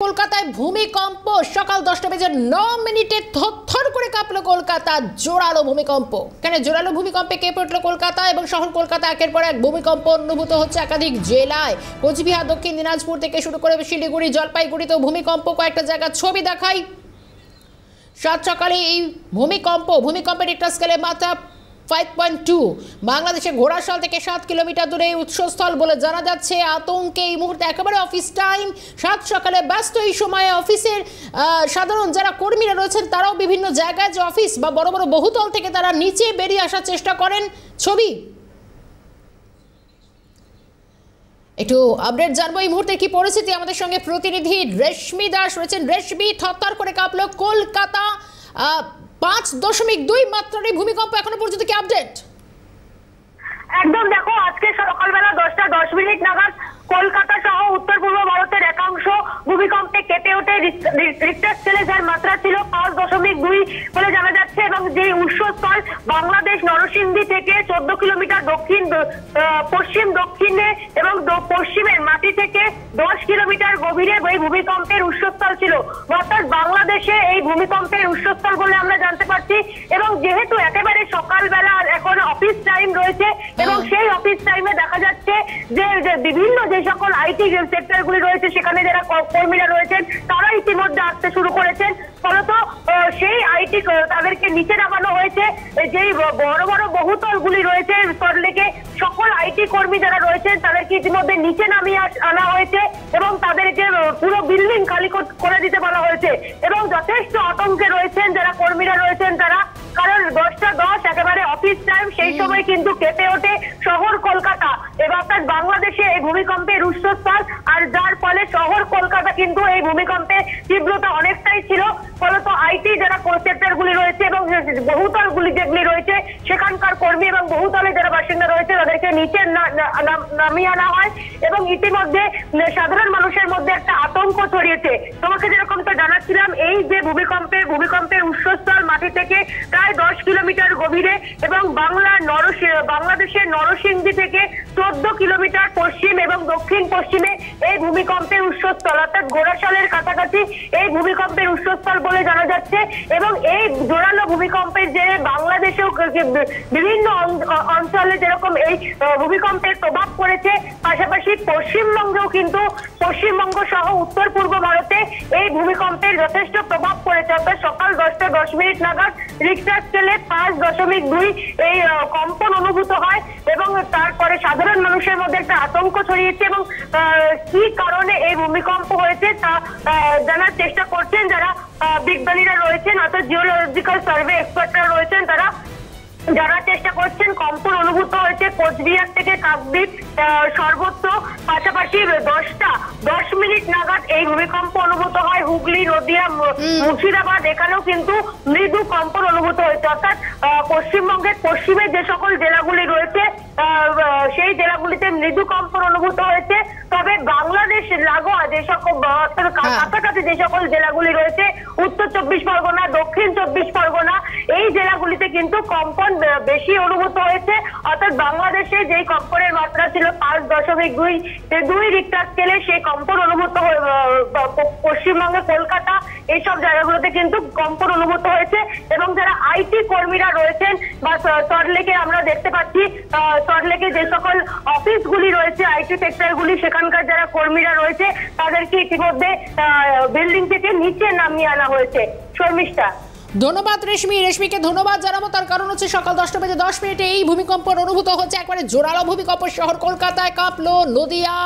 কলকাতায় ভূমিকম্প সকাল 10টা বেজে 9 মিনিটে থরথর করে কাঁপলো কলকাতা। জোরালো ভূমিকম্প। কেন জোরালো ভূমিকম্পে কেঁপে উঠল কলকাতা এবং শহর কলকাতা। একের পর এক ভূমিকম্প অনুভূত হচ্ছে একাধিক জেলায়। কোচবিহার, দক্ষিণ দিনাজপুর থেকে শুরু করে শিলিগুড়ি, জলপাইগুড়িতেও ভূমিকম্প। কয়েকটা জায়গার ছবি দেখাই। সাত সকালে এই ভূমিকম্পের রিক্টার স্কেলে মাত্রা 5.2। বাংলাদেশে ঘোড়াশাল থেকে 7 কিলোমিটার দূরে উৎসস্থল বলে জানা যাচ্ছে। আতঙ্কে এই মুহূর্তে একেবারে অফিস টাইম। সাত সকালে ব্যস্ত এই সময়ে অফিসের সাধারণ যারা কর্মীরা রয়েছেন তারাও বিভিন্ন জায়গায় যে অফিস বা বড় বড় বহুতল থেকে তারা নিচে বেরিয়ে আসার চেষ্টা করেন। ছবি একটু আপডেট জানবো এই মুহূর্তে কি পরিস্থিতি। আমাদের সঙ্গে প্রতিনিধি রেশমি দাস রয়েছেন। রেশমি, থরথর করে কাঁপলো কলকাতা। 5.2 মাত্রার এই ভূমিকম্প, এখনো পর্যন্ত কি আপডেট? একদম দেখো, আজকে সকালবেলা 10টা 10 মিনিট নাগাদ কলকাতা সহ উত্তর পূর্ব ভারতের একাংশ ভূমিকম্পে কেঁপে ওঠে। রিক্টার স্কেলে যার মাত্রা ছিল 5.2 বলে জানা যাচ্ছে এবং যে উৎসস্থল বাংলাদেশ নরসিংদী থেকে 14 কিলোমিটার পশ্চিম দক্ষিণে এবং পশ্চিমের মাটি থেকে 10 কিলোমিটার গভীরে এই ভূমিকম্পের উৎসস্থল ছিল। অর্থাৎ বাংলাদেশে এই ভূমিকম্পের উৎসস্থল বলে আমরা জানতে পারছি। এবং যেহেতু একেবারে সকালবেলা এখন অফিস টাইম রয়েছে এবং সেই অফিস টাইমে দেখা যাচ্ছে যে বিভিন্ন যে সকল আইটি সেক্টরগুলি রয়েছে সেখানে যারা কর্মীরা রয়েছেন তারা ইতিমধ্যে আসতে শুরু করেছেন। ফলত সেই আইটি তাদেরকে নিচে নামানো হয়েছে। যেই বড় বড় বহুতলগুলি রয়েছে সল্টলেকে, সকল আইটি কর্মী যারা রয়েছেন তাদেরকে ইতিমধ্যে নিচে নামিয়ে আনা হয়েছে এবং তাদেরকে পুরো বিল্ডিং খালি করে দিতে বলা হয়েছে। এবং যথেষ্ট আতঙ্কে রয়েছেন যারা কর্মীরা রয়েছেন তারা, কারণ 10টা 10 একেবারে অফিস টাইম, সেই সময় কিন্তু কেঁপে ওঠে শহর কলকাতা। অর্থাৎ বাংলাদেশে এই ভূমিকম্পের উৎসস্থল, আর যার ফলে শহর কলকাতা কিন্তু এই ভূমিকম্পের তীব্রতা অনেকটাই ছিল। ফলত আইটি যারা সেক্টরগুলি রয়েছে এবং বহুতলগুলি যেগুলি রয়েছে সেখানকার কর্মী এবং বহুতলে যারা বাসিন্দা রয়েছে তাদেরকে নিচে নামিয়ে আনা হয় এবং ইতিমধ্যে সাধারণ মানুষের মধ্যে একটা আতঙ্ক ছড়িয়েছে। তোমাকে যেরকমটা জানাচ্ছিলাম, এই যে ভূমিকম্পের উৎসস্থল মাটি থেকে প্রায় 10 কিলোমিটার গভীরে এবং বাংলাদেশের নরসিংদী থেকে 14 কিলোমিটার পশ্চিম এবং দক্ষিণ পশ্চিমে এই ভূমিকম্পের উৎসস্থল, অর্থাৎ ঘোড়াশালের কাছাকাছি এই ভূমিকম্পের উৎসস্থল বলে জানা যাচ্ছে। এবং এই জোরালো ভূমিকম্পের যে বাংলাদেশেও বিভিন্ন অঞ্চলে যেরকম এই ভূমিকম্পের প্রভাব পড়েছে, পাশাপাশি পশ্চিমবঙ্গেও কিন্তু পশ্চিমবঙ্গ সহ উত্তর পূর্ব ভারতে এই ভূমিকম্পের যথেষ্ট প্রভাব পড়েছে। অর্থাৎ সকাল 10টা 10 মিনিট নাগাদ রিক্টার স্কেলে 5.2 এই কম্পন অনুভূত হয় এবং তারপরে সাধারণ মানুষের মধ্যে একটা আতঙ্ক ছড়িয়েছে এবং কি কারণে এই ভূমিকম্প হয়েছে তা জানার চেষ্টা করছেন যারা বিজ্ঞানীরা রয়েছেন, অর্থাৎ জিওলজিক্যাল সার্ভে এক্সপার্টরা রয়েছেন, তারা জানার চেষ্টা করছেন। কম্পন অনুভূত হয়েছে কোচবিহার থেকে কাকদ্বীপ সর্বত্র, পাশাপাশি 10টা 10 মিনিট নাগাদ এই ভূমিকম্প অনুভূত হয় হুগলি, নদিয়া, মুর্শিদাবাদ, এখানেও কিন্তু মৃদু কম্পন অনুভূত হয়েছে। অর্থাৎ পশ্চিমবঙ্গের পশ্চিমে যে সকল জেলাগুলি রয়েছে সেই জেলাগুলিতে মৃদু কম্পন অনুভূত হয়েছে। তবে বাংলাদেশ লাগোয়া যে সকল কাছাকাছি যে সকল জেলাগুলি রয়েছে, উত্তর 24 পরগনা, দক্ষিণ 24 পরগনা, এই জেলাগুলিতে কিন্তু কম্পন বেশি অনুভূত হয়েছে। অর্থাৎ বাংলাদেশে যেই কম্পনের মাত্রা ছিল 5.2 রিক্টার স্কেলে, সেই কম্পন অনুভূত পশ্চিমবঙ্গে কলকাতা এইসব জায়গাগুলোতে কিন্তু কম্পন অনুভূত হয়েছে। এবং যারা আইটি কর্মীরা রয়েছেন বা সল্টলেকে আমরা দেখতে পাচ্ছি, সল্টলেকে যে সকল অফিসগুলি রয়েছে আইটি সেক্টরগুলি, সেখানকার যারা কর্মীরা রয়েছে তাদেরকে ইতিমধ্যে বিল্ডিং থেকে নিচে নামিয়ে আনা হয়েছে। শর্মিষ্ঠা, ধন্যবাদ রেশমিকে ধন্যবাদ জানাবো, তার কারণ হচ্ছে সকাল 10টা বেজে 10 মিনিটে এই ভূমিকম্প অনুভূত হচ্ছে। একবারে জোরালো ভূমিকম্প, শহর কলকাতায় কাঁপলো। নদিয়া,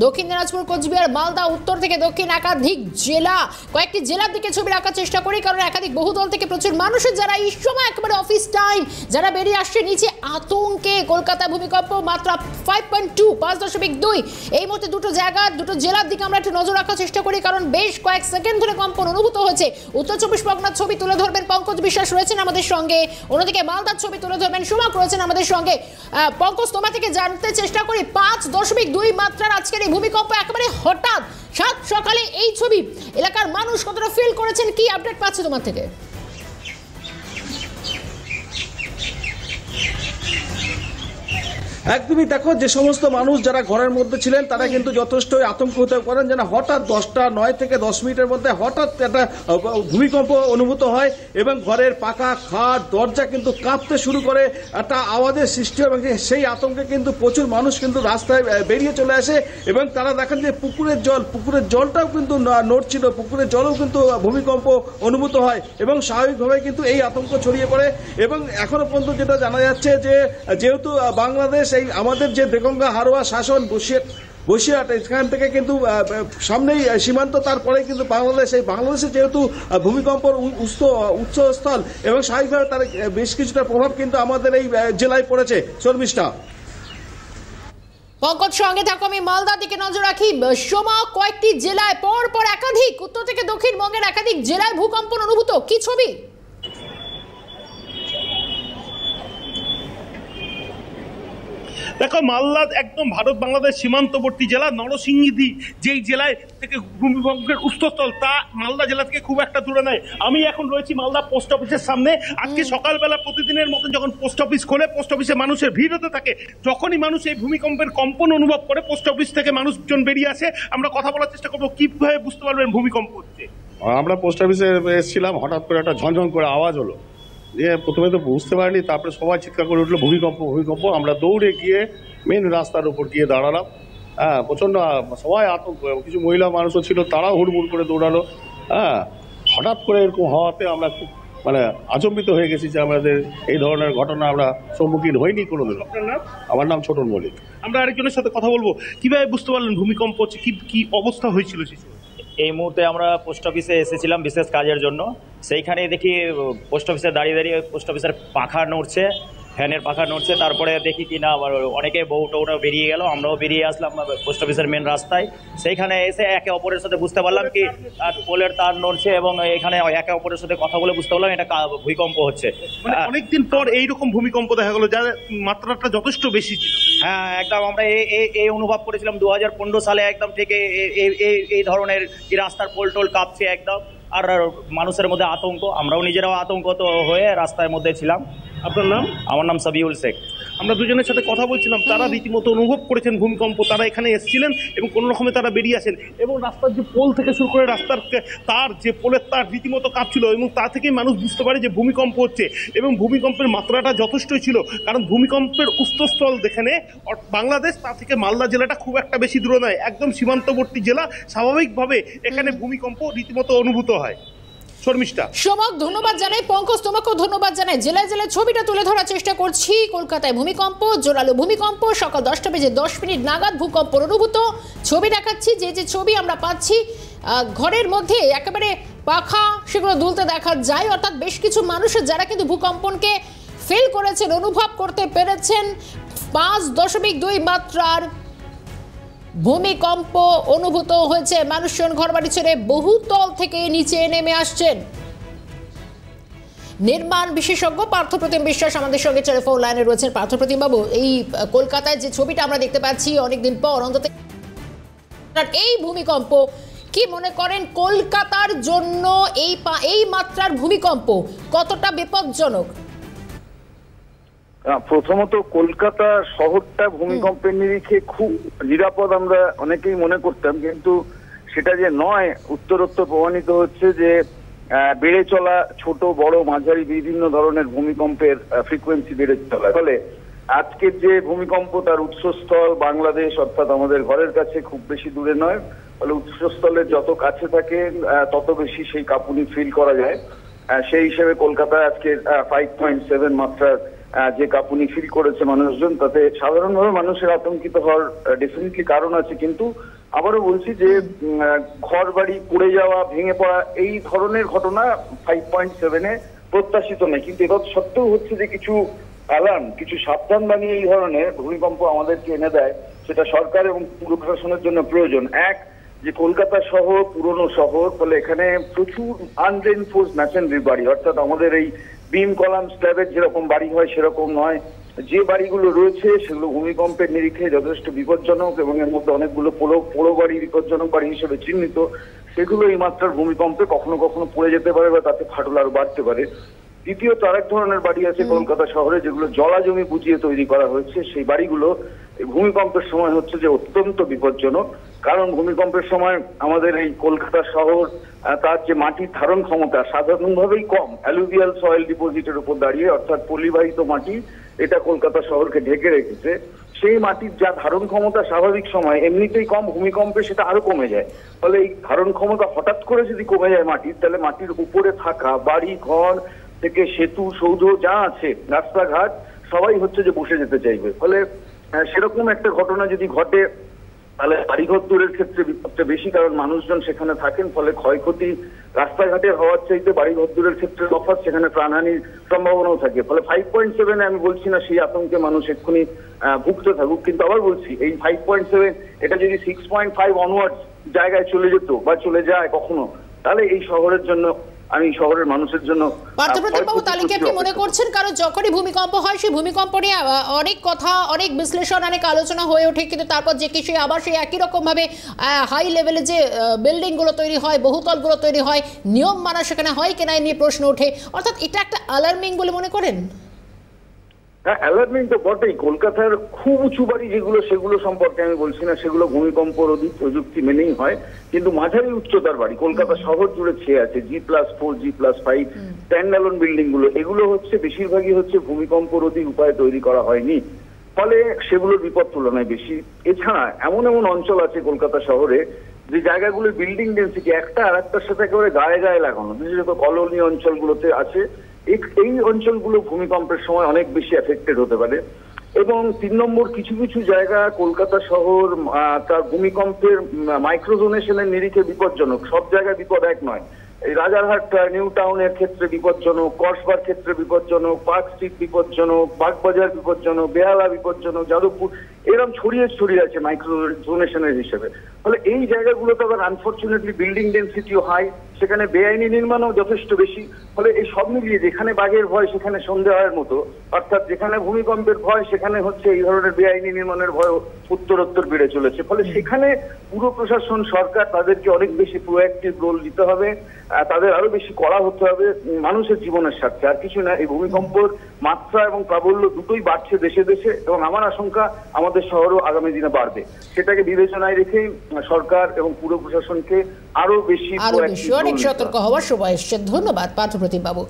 দক্ষিণ দিনাজপুর, কোচবিহার, মালদা, উত্তর থেকে দক্ষিণ একাধিক জেলা, কয়েকটি জেলার দিকে ছবি রাখার চেষ্টা করি কারণ একাধিক বহুদল থেকে প্রচুর মানুষের যারা এই সময় একেবারে অফিস টাইম যারা বেরিয়ে আসছে নিচে আতঙ্কে। কলকাতা ভূমিকম্প মাত্রা 5.2 এই মুহূর্তে দুটো জেলার দিকে আমরা একটু নজর রাখার চেষ্টা করি কারণ বেশ কয়েক সেকেন্ড ধরে কম্পন অনুভূত হয়েছে। উত্তর 24 পরগনার ছবি তুলে ধরবেন পঙ্কজ বিশ্বাস রয়েছেন আমাদের সঙ্গে, অন্যদিকে মালদার ছবি তুলে ধরবেন সুমাক রয়েছেন আমাদের সঙ্গে। পঙ্কজ, তোমার থেকে জানতে চেষ্টা করি 5.2 মাত্রার আজকের এই ভূমিকম্প একেবারে হঠাৎ সাত সকালে এই ছবি এলাকার মানুষ কতটা ফিল করেছেন, কি আপডেট পাচ্ছে তোমার থেকে? একদমই দেখো, যে সমস্ত মানুষ যারা ঘরের মধ্যে ছিলেন তারা কিন্তু যথেষ্ট আতঙ্কিত করেন, যেন হঠাৎ 9 থেকে 10 মিনিটের মধ্যে হঠাৎ একটা ভূমিকম্প অনুভূত হয় এবং ঘরের পাকা খাট দরজা কিন্তু কাঁপতে শুরু করে, একটা আওয়াজের সৃষ্টি হয় এবং সেই আতঙ্কে কিন্তু প্রচুর মানুষ কিন্তু রাস্তায় বেরিয়ে চলে আসে এবং তারা দেখেন যে পুকুরের জলটাও কিন্তু নড়ছিল, পুকুরের জলও কিন্তু ভূমিকম্প অনুভূত হয় এবং স্বাভাবিকভাবে কিন্তু এই আতঙ্ক ছড়িয়ে পড়ে। এবং এখনো পর্যন্ত যেটা জানা যাচ্ছে যে যেহেতু বাংলাদেশ এই আমাদের যে দেগঙ্গা হারোয়া শাসন বসিরহাট এখান থেকে কিন্তু সামনেই সীমান্ত, তারপরে কিন্তু বাংলাদেশে যেহেতু ভূমিকম্পর উৎসস্থল এবং স্বাভাবিকভাবে তার বেশ কিছুটা প্রভাব কিন্তু আমাদের এই জেলায় পড়েছে। শর্মিষ্ঠা, পঙ্কজ সঙ্গে থাকো, আমি মালদার দিকে নজর রাখি। সোমা, কয়েকটি জেলায় পর একাধিক উত্তর থেকে দক্ষিণবঙ্গের একাধিক জেলায় ভূকম্পন অনুভূত, কি ছবি? দেখো, মালদা একদম ভারত বাংলাদেশ সীমান্তবর্তী জেলা, নরসিংদী যেই জেলায় থেকে ভূমিকম্পের উৎসস্থল, তা মালদা জেলা থেকে খুব একটা দূরে নয়। আমি এখন রয়েছি মালদা পোস্ট অফিসের সামনে। আজকে সকালবেলা প্রতিদিনের মতো যখন পোস্ট অফিস খোলে, পোস্ট অফিসে মানুষের ভিড় হতে থাকে। যখনই মানুষ এই ভূমিকম্পের কম্পন অনুভব করে, পোস্ট অফিস থেকে মানুষজন বেরিয়ে আসে। আমরা কথা বলার চেষ্টা করবো, কিভাবে বুঝতে পারবেন ভূমিকম্প হচ্ছে। আমরা পোস্ট অফিসে এসেছিলাম, হঠাৎ করে একটা ঝনঝন করে আওয়াজ হলো, দিয়ে প্রথমে তো বুঝতে পারিনি, তারপরে সবাই চিৎকার করে উঠলো ভূমিকম্প ভূমিকম্প। আমরা দৌড়ে গিয়ে মেন রাস্তার উপর গিয়ে দাঁড়ালাম। প্রচণ্ড সবাই আতঙ্ক, কিছু মহিলা মানুষও ছিল, তারাও হুড়মুড় করে দৌড়ালো। হঠাৎ করে এরকম হওয়াতে আমরা খুব আচম্বিত হয়ে গেছি যে আমাদের এই ধরনের ঘটনা আমরা সম্মুখীন হইনি কোনোদিন। আপনার নাম? আমার নাম ছোটন মল্লিক। আমরা আরেকজনের সাথে কথা বলবো, কিভাবে বুঝতে পারলেন ভূমিকম্প হচ্ছে, কি অবস্থা হয়েছিল? এই মুহূর্তে আমরা পোস্ট অফিসে এসেছিলাম বিশেষ কাজের জন্য। সেইখানে দেখি পোস্ট অফিসে দাঁড়িয়ে পোস্ট অফিসের পাখা নড়ছে, ফ্যানের পাখা নড়ছে। তারপরে দেখি কি না আবার অনেকে বউ টৌরা বেরিয়ে গেল, আমরাও বেরিয়ে আসলাম পোস্ট অফিসের মেন রাস্তায়। সেইখানে এসে একে অপরের সাথে বুঝতে পারলাম কি পোলের তার নড়ছে এবং এখানে একে অপরের সাথে কথা বলে বুঝতে পারলাম এটা ভূমিকম্প হচ্ছে। অনেকদিন পর এইরকম ভূমিকম্প দেখা গেল, যার মাত্রাটা যথেষ্ট বেশি ছিল। হ্যাঁ, একদম আমরা এই অনুভব করেছিলাম 2015 সালে একদম থেকে এই ধরনের রাস্তার পোল টোল কাঁপছে একদম, আর মানুষের মধ্যে আতঙ্ক, আমরাও নিজেরাও আতঙ্কিত হয়ে রাস্তার মধ্যে ছিলাম। আপনার নাম? আমার নাম সাবিউল শেখ। আমরা দুজনের সাথে কথা বলছিলাম, তারা রীতিমতো অনুভব করেছেন ভূমিকম্প। তারা এখানে এসেছিলেন এবং কোনো রকমে তারা বেরিয়ে আসেন এবং রাস্তার যে পোল থেকে শুরু করে রাস্তার তার যে পোলের তার রীতিমতো কাঁপছিল এবং তা থেকেই মানুষ বুঝতে পারে যে ভূমিকম্প হচ্ছে এবং ভূমিকম্পের মাত্রাটা যথেষ্টই ছিল। কারণ ভূমিকম্পের উৎসস্থল যেখানে বাংলাদেশ, তা থেকে মালদা জেলাটা খুব একটা বেশি দূরে নয়, একদম সীমান্তবর্তী জেলা। স্বাভাবিকভাবে এখানে ভূমিকম্প রীতিমতো অনুভূত হয়। শর্মিষ্ঠা, সোমক ধন্যবাদ জানাই, পঙ্কজ তোমাকেও ধন্যবাদ জানাই। জেলায় জেলায় ছবিটা তুলে ধরার চেষ্টা করছি। কলকাতায় ভূমিকম্প, জোরালো ভূমিকম্প, সকাল 10:10 নাগাদ ভূকম্প অনুভূত। ছবি দেখাচ্ছি, যে ছবি আমরা পাচ্ছি ঘরের মধ্যে একেবারে পাখা সেগুলো দুলতে দেখা যায়, অর্থাৎ বেশ কিছু মানুষ যারা কিন্তু ভূকম্পনকে ফিল করেছেন, অনুভব করতে পেরেছেন। 5.2 মাত্রার ভূমিকম্প অনুভূত হয়েছে। মানুষজন ঘরবাড়ি ছেড়ে বহুতল থেকে নিচে নেমে আসছেন। নির্মাণ বিশেষজ্ঞ পার্থপ্রতিম বিশ্বাস আমাদের সঙ্গে টেলিফোন লাইনে রয়েছেন। পার্থপ্রতিম বাবু, এই কলকাতায় যে ছবিটা আমরা দেখতে পাচ্ছি অনেকদিন পর অন্তত, এই ভূমিকম্প কি মনে করেন কলকাতার জন্য এই মাত্রার ভূমিকম্প কতটা বিপজ্জনক? প্রথমত কলকাতা শহরটা ভূমিকম্পের নিরিখে খুব নিরাপদ আমরা অনেকেই মনে করতাম, কিন্তু সেটা যে নয় উত্তরোত্তর প্রমাণিত হচ্ছে যে বেড়ে চলা ছোট বড় মাঝারি বিভিন্ন ধরনের ভূমিকম্পের ফ্রিকোয়েন্সি বেড়ে চলা। ফলে আজকের যে ভূমিকম্প তার উৎসস্থল বাংলাদেশ, অর্থাৎ আমাদের ঘরের কাছে খুব বেশি দূরে নয়। ফলে উৎসস্থলের যত কাছে থাকে তত বেশি সেই কাঁপুনি ফিল করা যায়। সেই হিসেবে কলকাতায় আজকে 5.7 মাত্রার যে কাঁপুনি ফিল করেছে মানুষজন, তাতে সাধারণভাবে মানুষের আতঙ্কিত হওয়ার ডেফিনেটলি কারণ আছে। কিন্তু আবারও বলছি যে ঘর বাড়ি পড়ে যাওয়া, ভেঙে পড়া এই ধরনের ঘটনা 5.7-এ প্রত্যাশিত নেই। কিন্তু এবার সত্ত্বেও হচ্ছে যে কিছু অ্যালার্ম, কিছু সাবধান বানিয়ে এই ধরনের ভূমিকম্প আমাদেরকে এনে দেয়, সেটা সরকার এবং পুর প্রশাসনের জন্য প্রয়োজন। এক, যে কলকাতা শহর পুরনো শহর, ফলে এখানে প্রচুর আনরেনফোর্সড ম্যাসনরি বাড়ি, অর্থাৎ আমাদের এই বিম কলাম স্ল্যাবের যেরকম বাড়ি হয় সেরকম নয়। যে বাড়িগুলো রয়েছে সেগুলো ভূমিকম্পের নিরিখে যথেষ্ট বিপজ্জনক এবং এর মধ্যে অনেকগুলো পোড়ো বাড়ি বিপজ্জনক বাড়ি হিসেবে চিহ্নিত। সেগুলো এই মাত্রার ভূমিকম্পে কখনো কখনো পড়ে যেতে পারে বা তাতে ফাটল আরো বাড়তে পারে। দ্বিতীয়ত আরেক ধরনের বাড়ি আছে কলকাতা শহরে যেগুলো জলা জমি বুঝিয়ে তৈরি করা হয়েছে। সেই বাড়িগুলো ভূমিকম্পের সময় হচ্ছে যে অত্যন্ত বিপজ্জনক, কারণ ভূমিকম্পের সময় আমাদের এই কলকাতা শহর তার যে মাটির ধারণ ক্ষমতা সাধারণভাবেই কম, অ্যালুভিয়াল সয়েল ডিপোজিটের উপর দাঁড়িয়ে, অর্থাৎ পলিবাহিত মাটি এটা কলকাতা শহরকে ঢেকে রেখেছে। সেই মাটির যা ধারণ ক্ষমতা স্বাভাবিক সময় এমনিতেই কম, ভূমিকম্পে সেটা আরো কমে যায়। ফলে এই ধারণ ক্ষমতা হঠাৎ করে যদি কমে যায় মাটির, তাহলে মাটির উপরে থাকা বাড়ি ঘর থেকে সেতু সৌধ যা আছে রাস্তাঘাট সবাই হচ্ছে যে বসে যেতে চাইবে। ফলে সেরকম একটা ঘটনা যদি ঘটে তাহলে বাড়িঘর দূরের ক্ষেত্রে বিপদটা বেশি, কারণ মানুষজন সেখানে থাকেন। ফলে ক্ষয়ক্ষতি রাস্তাঘাটের হওয়ার চাইতে বাড়িঘর দূরের ক্ষেত্রে তফাৎ, সেখানে প্রাণহানির সম্ভাবনাও থাকে। ফলে 5.7 আমি বলছি না সেই আতঙ্কে মানুষ এক্ষুনি ভুগতে থাকুক, কিন্তু আবার বলছি এই 5.7 এটা যদি 6.5 অনওয়ার্ড জায়গায় চলে যেত বা চলে যায় কখনো, তাহলে এই শহরের জন্য, আমি শহরের মানুষের জন্য পার্থপ্রতিমবাবু, তাহলে কি আপনি মনে করছেন কারণ যখনই ভূমিকম্প হয় সেই ভূমিকম্প নিয়ে অনেক কথা, অনেক বিশ্লেষণ, অনেক আলোচনা হয়ে ওঠে, কিন্তু তারপর যে কি আবার সেই একই রকম ভাবে হাই লেভেলে যে বিল্ডিং গুলো তৈরি হয়, বহুতলগুলো তৈরি হয়, নিয়ম মানা সেখানে হয় কিনা নিয়ে প্রশ্ন ওঠে, অর্থাৎ এটা একটা অ্যালার্মিং বলে মনে করেন? হ্যাঁ, অ্যালার্মিং তো বটেই। কলকাতার খুব উঁচু বাড়ি যেগুলো সেগুলো সম্পর্কে আমি বলছি না, সেগুলো ভূমিকম্প রোধী প্রযুক্তি মেনেই হয়, কিন্তু মাঝারি উচ্চতার বাড়ি কলকাতা শহর জুড়ে ছেয়ে আছে, G+4 G+5 স্ট্যান্ডঅ্যালোন বিল্ডিং গুলো, এগুলো হচ্ছে বেশিরভাগই হচ্ছে ভূমিকম্প রোধী উপায়ে তৈরি করা হয়নি, ফলে সেগুলোর বিপদ তুলনায় বেশি। এছাড়া এমন এমন অঞ্চল আছে কলকাতা শহরে যে জায়গাগুলোর বিল্ডিং ডেন্সিটি একটা আর একটার সাথে একেবারে গায়ে গায়ে লাগানো, বিশেষত কলোনি অঞ্চলগুলোতে আছে। এই অঞ্চলগুলো ভূমিকম্পের সময় অনেক বেশি এফেক্টেড হতে পারে। এবং 3 নম্বর, কিছু কিছু জায়গা কলকাতা শহর তার ভূমিকম্পের মাইক্রোজোনেশনের নিরিখে বিপজ্জনক। সব জায়গায় বিপদ এক নয়। এই রাজারহাট নিউ টাউনের ক্ষেত্রে বিপজ্জনক, কসবার ক্ষেত্রে বিপজ্জনক, পার্ক স্ট্রিট বিপজ্জনক, বাগবাজার বিপজ্জনক, বেহালা বিপজ্জনক, যাদবপুর, এরকম ছড়িয়ে আছে মাইক্রোজোনেশনের হিসেবে। ফলে এই জায়গাগুলোতে আবার আনফর্চুনেটলি বিল্ডিং ডেন্সিটিও হাই, সেখানে বেআইনি নির্মাণও যথেষ্ট বেশি। ফলে এই সব মিলিয়ে যেখানে বাঘের ভয় সেখানে সন্ধে হওয়ার মতো, অর্থাৎ যেখানে ভূমিকম্পের ভয় সেখানে হচ্ছে এই ধরনের বেআইনি নির্মাণের ভয় উত্তরোত্তর বেড়ে চলেছে। ফলে সেখানে পুরো প্রশাসন, সরকার তাদেরকে অনেক বেশি প্রোঅ্যাক্টিভ রোল দিতে হবে, তাদের আরো বেশি কড়া হতে হবে মানুষের জীবনের স্বার্থে, আর কিছু না। এই ভূমিকম্পর মাত্রা এবং প্রাবল্য দুটোই বাড়ছে দেশে দেশে, এবং আমার আশঙ্কা আমাদের শহরও আগামী দিনে বাড়বে। সেটাকে বিবেচনায় রেখেই সরকার এবং পুরো প্রশাসনকে আরো বেশি অনেক সতর্ক হওয়ার সময় এসছে। ধন্যবাদ পার্থপ্রতিম বাবু।